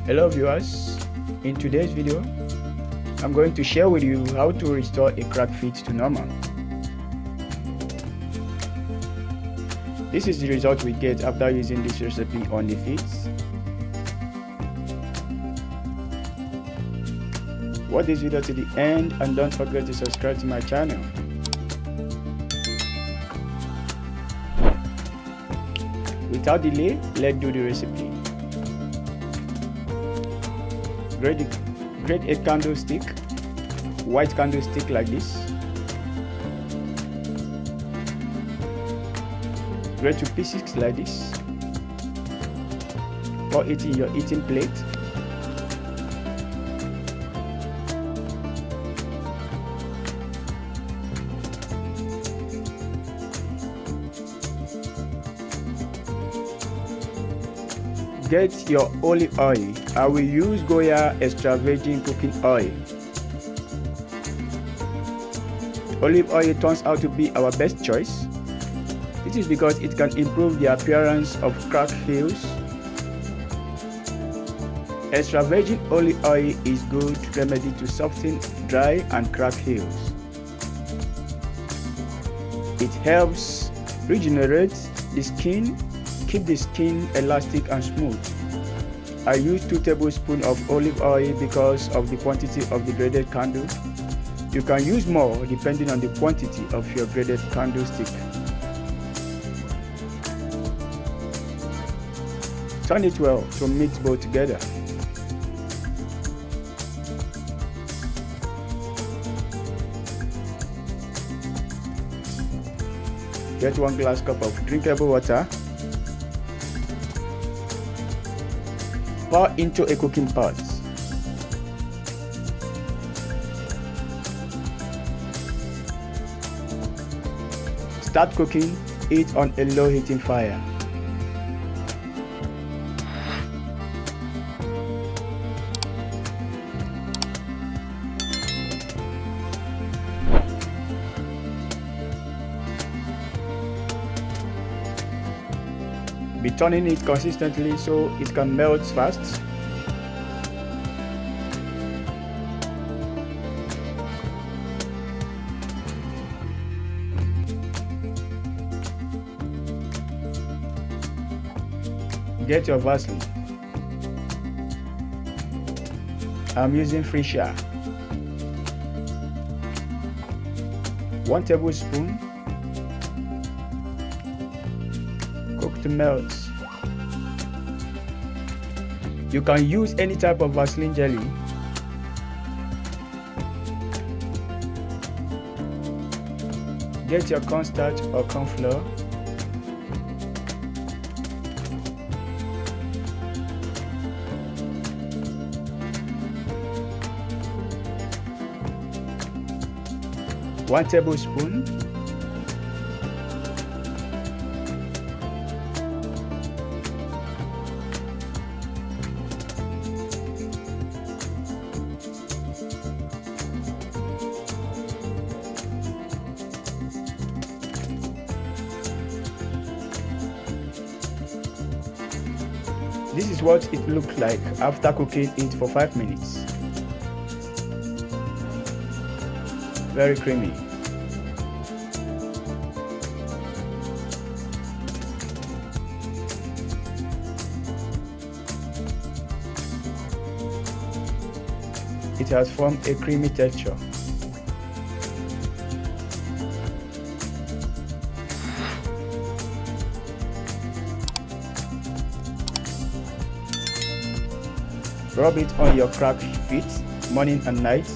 Hello viewers, in today's video I'm going to share with you how to restore a cracked feet to normal. This is the result we get after using this recipe on the feet. Watch this video to the end and don't forget to subscribe to my channel. Without delay, let's do the recipe. Grate a candlestick, white candlestick like this. Grate to pieces like this. Pour it in your eating plate. Get your olive oil. I will use Goya extra virgin cooking oil. Olive oil turns out to be our best choice. This is because it can improve the appearance of cracked heels. Extra virgin olive oil is good remedy to soften dry and cracked heels. It helps regenerate the skin, keep the skin elastic and smooth. I use 2 tablespoons of olive oil because of the quantity of the grated candle. You can use more depending on the quantity of your grated candlestick. Turn it well to mix both together. Get 1 glass cup of drinkable water. Pour into a cooking pot. Start cooking it on a low heating fire. Be turning it consistently so it can melt fast. Get your Vaseline. I'm using Freesia. 1 tablespoon. Cook to melt. You can use any type of Vaseline jelly. Get your cornstarch or corn flour. One tablespoon. This is what it looks like after cooking it for 5 minutes. Very creamy. It has formed a creamy texture. Rub it on your cracked feet morning and night.